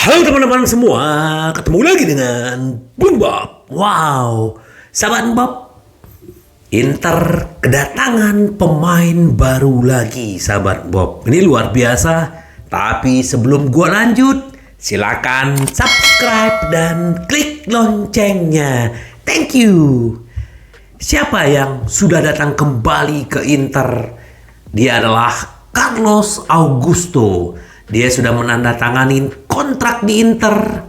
Halo teman-teman semua, ketemu lagi dengan Bung Bob. Wow, sahabat Bob, Inter kedatangan pemain baru lagi, sahabat Bob. Ini luar biasa. Tapi sebelum gua lanjut, silakan subscribe dan klik loncengnya. Thank you. Siapa yang sudah datang kembali ke Inter? Dia adalah Carlos Augusto. Dia sudah menandatangani kontrak di Inter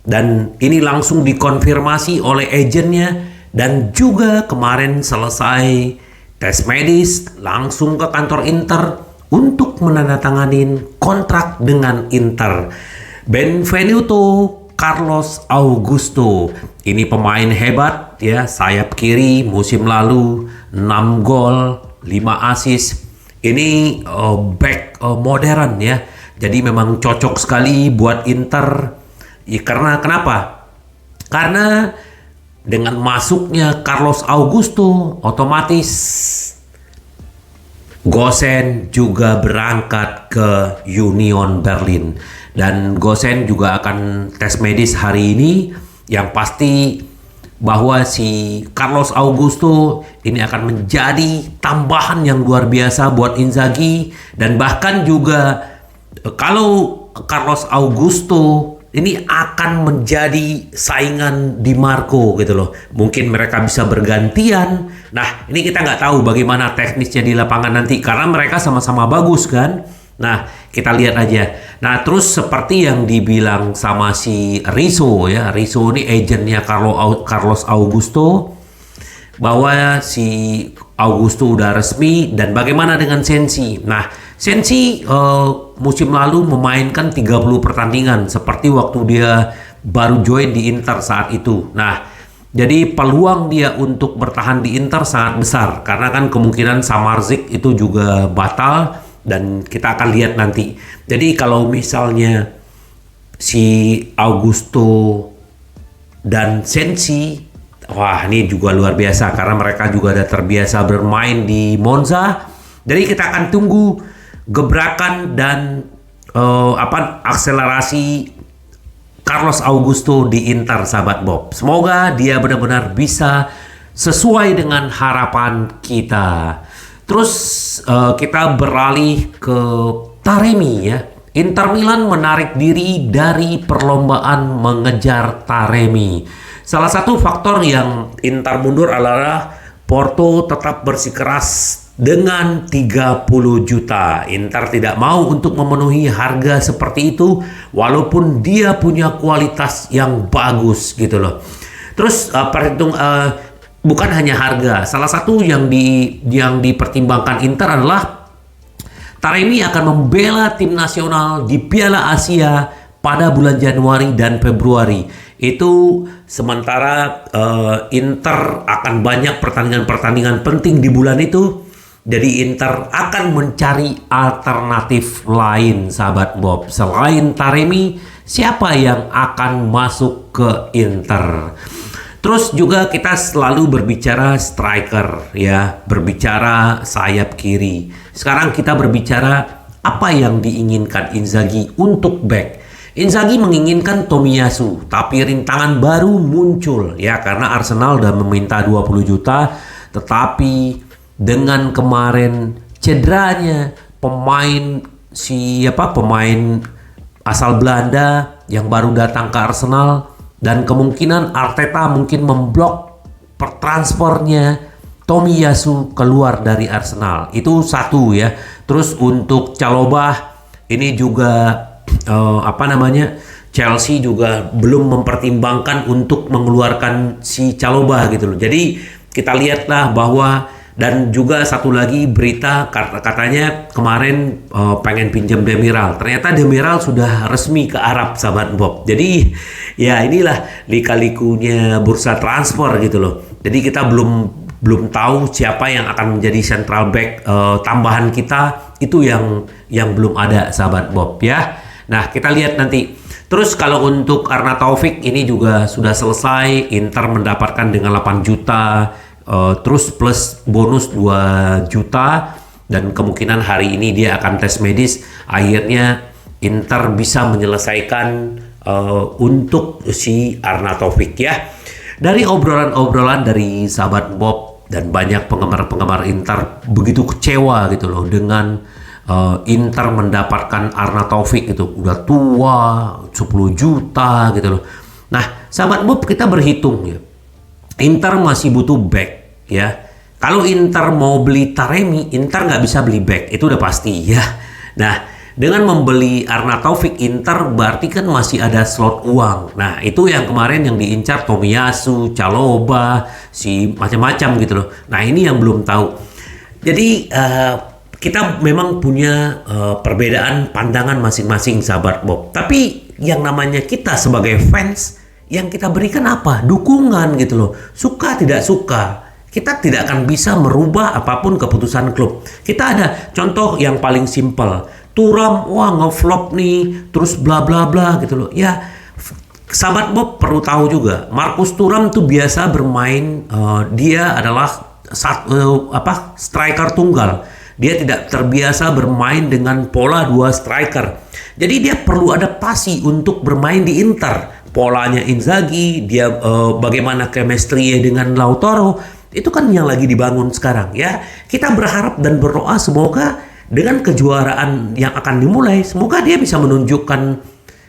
dan ini langsung dikonfirmasi oleh agennya, dan juga kemarin selesai tes medis langsung ke kantor Inter untuk menandatangani kontrak dengan Inter. Benvenuto Carlos Augusto. Ini pemain hebat ya, sayap kiri musim lalu 6 gol, 5 assist. Ini back modern ya. Jadi memang cocok sekali buat Inter. Ya, karena kenapa? Karena dengan masuknya Carlos Augusto, otomatis Gosens juga berangkat ke Union Berlin. Dan Gosens juga akan tes medis hari ini. Yang pasti bahwa si Carlos Augusto ini akan menjadi tambahan yang luar biasa buat Inzaghi. Dan bahkan juga kalau Carlos Augusto ini akan menjadi saingan Di Marco gitu loh. Mungkin mereka bisa bergantian. Nah, ini kita nggak tahu bagaimana teknisnya di lapangan nanti, karena mereka sama-sama bagus kan. Nah, kita lihat aja. Nah, terus seperti yang dibilang sama si Rizzo ya. Rizzo ini agennya Carlos Augusto, bahwa si Augusto udah resmi. Dan bagaimana dengan Sensi? Nah, Sensi musim lalu memainkan 30 pertandingan seperti waktu dia baru join di Inter saat itu. Nah, jadi peluang dia untuk bertahan di Inter sangat besar, karena kan kemungkinan Samardzic itu juga batal, dan kita akan lihat nanti. Jadi kalau misalnya si Augusto dan Sensi, wah ini juga luar biasa karena mereka juga udah terbiasa bermain di Monza. Jadi kita akan tunggu gebrakan dan akselerasi Carlos Augusto di Inter, sahabat Bob. Semoga dia benar-benar bisa sesuai dengan harapan kita. Terus kita beralih ke Taremi ya. Inter Milan menarik diri dari perlombaan mengejar Taremi. Salah satu faktor yang Inter mundur adalah Porto tetap bersikeras dengan 30 juta. Inter tidak mau untuk memenuhi harga seperti itu, walaupun dia punya kualitas yang bagus gitu loh. Terus bukan hanya harga. Salah satu yang dipertimbangkan Inter adalah Taremi akan membela tim nasional di Piala Asia pada bulan Januari dan Februari. Itu sementara Inter akan banyak pertandingan-pertandingan penting di bulan itu. Jadi Inter akan mencari alternatif lain, sahabat Bob. Selain Taremi, siapa yang akan masuk ke Inter? Terus juga kita selalu berbicara striker ya, berbicara sayap kiri. Sekarang kita berbicara apa yang diinginkan Inzaghi untuk back. Inzaghi menginginkan Tomiyasu, tapi rintangan baru muncul ya, karena Arsenal udah meminta 20 juta, tetapi dengan kemarin cederanya pemain asal Belanda yang baru datang ke Arsenal, dan kemungkinan Arteta mungkin memblok transfernya Tomiyasu keluar dari Arsenal. Itu satu ya. Terus untuk Chalobah ini juga Chelsea juga belum mempertimbangkan untuk mengeluarkan si Chalobah gitu loh. Jadi kita lihatlah bahwa, dan juga satu lagi berita katanya kemarin pengen pinjam Demiral. Ternyata Demiral sudah resmi ke Arab, sahabat Bob. Jadi ya inilah lika-likunya bursa transfer gitu loh. Jadi kita belum tahu siapa yang akan menjadi central back tambahan kita. Itu yang belum ada, sahabat Bob ya. Nah, kita lihat nanti. Terus kalau untuk Arnautovic ini juga sudah selesai. Inter mendapatkan dengan 8 juta. Terus plus bonus 2 juta, dan kemungkinan hari ini dia akan tes medis. Akhirnya Inter bisa menyelesaikan untuk si Arnautovic ya. Dari obrolan-obrolan dari sahabat Bob dan banyak penggemar-penggemar Inter begitu kecewa gitu loh dengan Inter mendapatkan Arnautovic itu udah tua 10 juta gitu loh. Nah, sahabat Bob, kita berhitung ya. Inter masih butuh back ya. Kalau Inter mau beli Taremi, Inter nggak bisa beli back, itu udah pasti ya. Nah, dengan membeli Arnautovic, Inter berarti kan masih ada slot uang. Nah, itu yang kemarin yang diincar Tomiyasu, Chalobah, si macam-macam gitu loh. Nah, ini yang belum tahu. Jadi kita memang punya perbedaan pandangan masing-masing sahabat Bob. Tapi yang namanya kita sebagai fans, yang kita berikan apa? Dukungan gitu loh. Suka tidak suka. Kita tidak akan bisa merubah apapun keputusan klub. Kita ada contoh yang paling simpel. Thuram, wah ngeflop nih, terus bla bla bla gitu loh. Ya, sahabat Bob perlu tahu juga, Marcus Thuram tuh biasa bermain, dia adalah striker tunggal. Dia tidak terbiasa bermain dengan pola 2 striker. Jadi dia perlu adaptasi untuk bermain di Inter. Polanya Inzaghi, dia bagaimana chemistry dengan Lautaro, itu kan yang lagi dibangun sekarang ya. Kita berharap dan berdoa semoga dengan kejuaraan yang akan dimulai, semoga dia bisa menunjukkan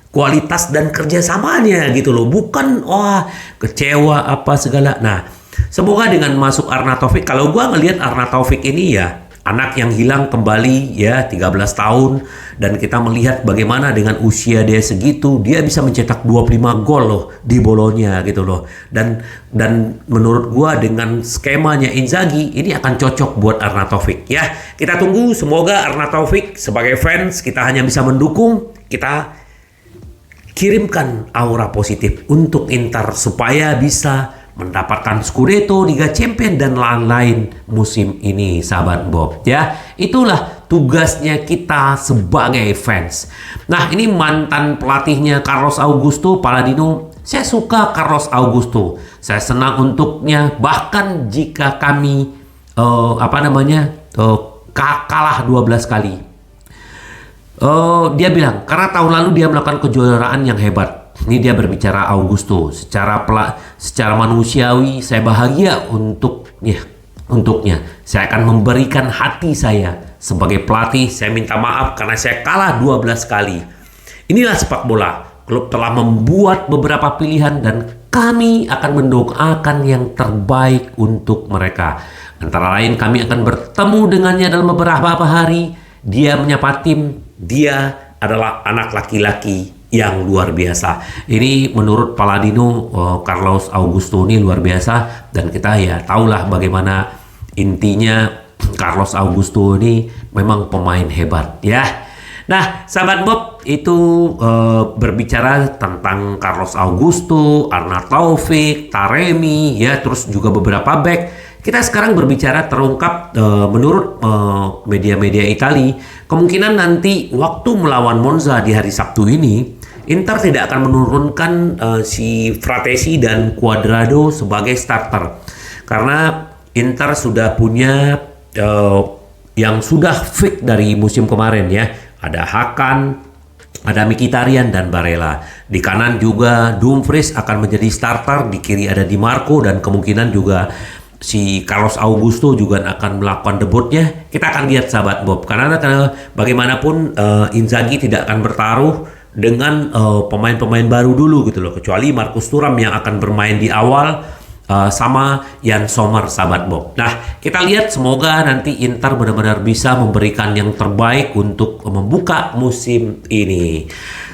kualitas dan kerjasamanya gitu loh. Bukan wah kecewa apa segala. Nah, semoga dengan masuk Arnautovic, kalau gua ngelihat Arnautovic ini ya anak yang hilang kembali ya 13 tahun, dan kita melihat bagaimana dengan usia dia segitu dia bisa mencetak 25 gol loh di Bologna gitu loh. Dan menurut gua dengan skemanya Inzaghi ini akan cocok buat Arnautovic ya. Kita tunggu, semoga Arnautovic sebagai fans kita hanya bisa mendukung, kita kirimkan aura positif untuk Inter supaya bisa mendapatkan Scudetto, Liga Champions dan lain-lain musim ini sahabat Bob ya. Itulah tugasnya kita sebagai fans. Nah, ini mantan pelatihnya Carlos Augusto Palladino. Saya suka Carlos Augusto. Saya senang untuknya, bahkan jika kami kalah 12 kali. Dia bilang karena tahun lalu dia melakukan kejuaraan yang hebat. Ini dia berbicara Augusto. Secara manusiawi saya bahagia untuknya. Saya akan memberikan hati saya sebagai pelatih. Saya minta maaf karena saya kalah 12 kali. Inilah sepak bola. Klub telah membuat beberapa pilihan dan kami akan mendoakan yang terbaik untuk mereka. Antara lain kami akan bertemu dengannya dalam beberapa hari. Dia menyapa tim. Dia adalah anak laki-laki yang luar biasa. Ini menurut Palladino, Carlos Augusto ini luar biasa, dan kita ya tahulah bagaimana intinya Carlos Augusto ini memang pemain hebat ya. Nah, sahabat Bob, itu berbicara tentang Carlos Augusto, Arnautovic, Taremi ya, terus juga beberapa back. Kita sekarang berbicara terungkap menurut media-media Italia, kemungkinan nanti waktu melawan Monza di hari Sabtu ini, Inter tidak akan menurunkan si Fratesi dan Cuadrado sebagai starter. Karena Inter sudah punya yang sudah fix dari musim kemarin ya. Ada Hakan, ada Mkhitaryan dan Barella. Di kanan juga Dumfries akan menjadi starter, di kiri ada Di Marco, dan kemungkinan juga si Carlos Augusto juga akan melakukan debutnya. Kita akan lihat sahabat Bob, karena bagaimanapun Inzaghi tidak akan bertaruh dengan pemain-pemain baru dulu gitu loh, kecuali Marcus Thuram yang akan bermain di awal sama Jan Sommer sahabat Bob. Nah, kita lihat semoga nanti Inter benar-benar bisa memberikan yang terbaik untuk membuka musim ini.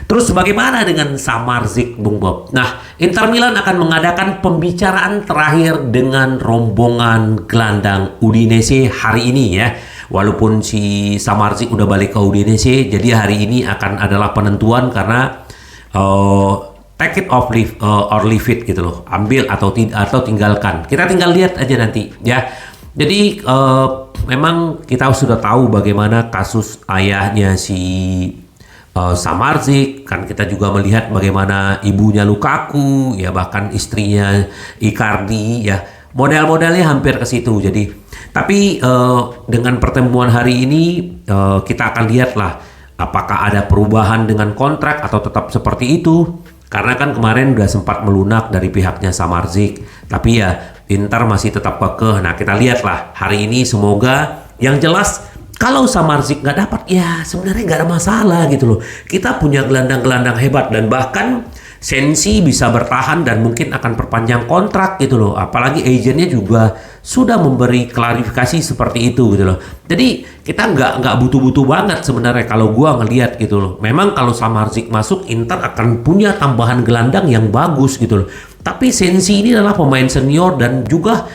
Terus bagaimana dengan Samardzic, Bung Bob? Nah, Inter Milan akan mengadakan pembicaraan terakhir dengan rombongan gelandang Udinese hari ini ya. Walaupun si Samardzic udah balik ke Udinese, jadi hari ini akan adalah penentuan karena take it off or leave it gitu loh. Ambil atau tinggalkan. Kita tinggal lihat aja nanti ya. Jadi memang kita sudah tahu bagaimana kasus ayahnya si Samardzic, kan kita juga melihat bagaimana ibunya Lukaku, ya bahkan istrinya Icardi, ya model-modelnya hampir ke situ. Jadi, tapi dengan pertemuan hari ini kita akan lihatlah apakah ada perubahan dengan kontrak atau tetap seperti itu. Karena kan kemarin udah sempat melunak dari pihaknya Samardzic. Tapi ya Inter masih tetap kekeh. Nah kita lihatlah hari ini, semoga yang jelas kalau Samardzic nggak dapat ya sebenarnya nggak ada masalah gitu loh. Kita punya gelandang-gelandang hebat dan bahkan Sensi bisa bertahan dan mungkin akan perpanjang kontrak gitu loh. Apalagi agentnya juga sudah memberi klarifikasi seperti itu gitu loh. Jadi kita nggak butuh-butuh banget sebenarnya kalau gua ngelihat gitu loh. Memang kalau Samardzic masuk, Inter akan punya tambahan gelandang yang bagus gitu loh. Tapi Sensi ini adalah pemain senior dan juga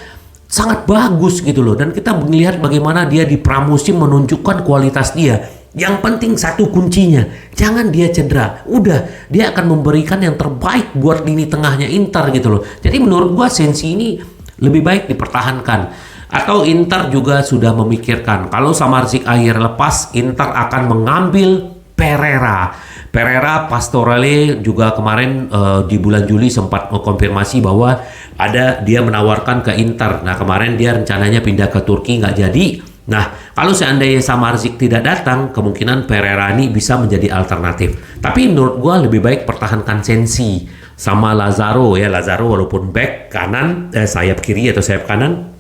sangat bagus gitu loh. Dan kita melihat bagaimana dia di pramusim menunjukkan kualitas dia. Yang penting satu kuncinya, jangan dia cedera. Udah, dia akan memberikan yang terbaik buat lini tengahnya Inter gitu loh. Jadi menurut gua Sensi ini lebih baik dipertahankan. Atau Inter juga sudah memikirkan kalau Samardzic akhir lepas, Inter akan mengambil Pereira Pastorale juga kemarin di bulan Juli sempat mengkonfirmasi bahwa dia menawarkan ke Inter. Nah kemarin dia rencananya pindah ke Turki, nggak jadi. Nah, kalau seandainya Samardzic tidak datang, kemungkinan Pereira ini bisa menjadi alternatif. Tapi menurut gua lebih baik pertahankan Sensi sama Lazaro ya. Lazaro walaupun back kanan, sayap kiri atau sayap kanan,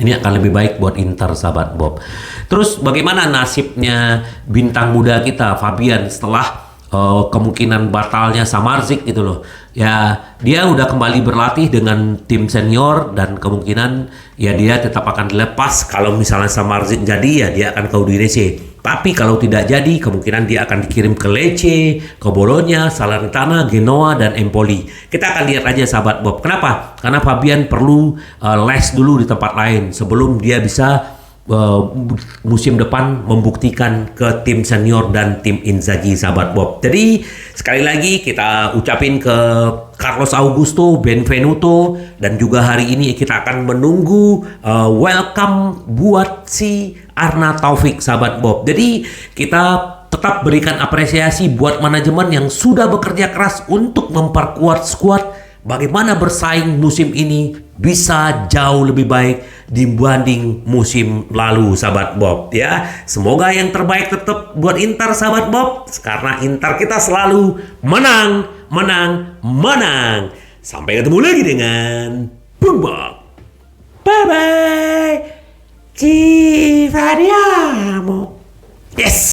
ini akan lebih baik buat Inter, sahabat Bob. Terus bagaimana nasibnya bintang muda kita, Fabian, setelah kemungkinan batalnya Samardzic gitu loh. Ya, dia udah kembali berlatih dengan tim senior dan kemungkinan ya dia tetap akan dilepas. Kalau misalnya Samardzic jadi ya dia akan ke Udinese. Tapi kalau tidak jadi, kemungkinan dia akan dikirim ke Lecce, ke Bologna, Salernitana, Genoa, dan Empoli. Kita akan lihat aja sahabat Bob. Kenapa? Karena Fabian perlu les dulu di tempat lain sebelum dia bisa musim depan membuktikan ke tim senior dan tim Inzaghi, sahabat Bob. Jadi sekali lagi kita ucapin ke Carlos Augusto, Benvenuto, dan juga hari ini kita akan menunggu welcome buat si Arna Taufik, sahabat Bob. Jadi kita tetap berikan apresiasi buat manajemen yang sudah bekerja keras untuk memperkuat skuad. Bagaimana bersaing musim ini bisa jauh lebih baik dibanding musim lalu, sahabat Bob ya. Semoga yang terbaik tetap buat Inter, sahabat Bob, karena Inter kita selalu menang. Sampai ketemu lagi dengan Bung Bob. Bye bye. Ci vediamo. Yes.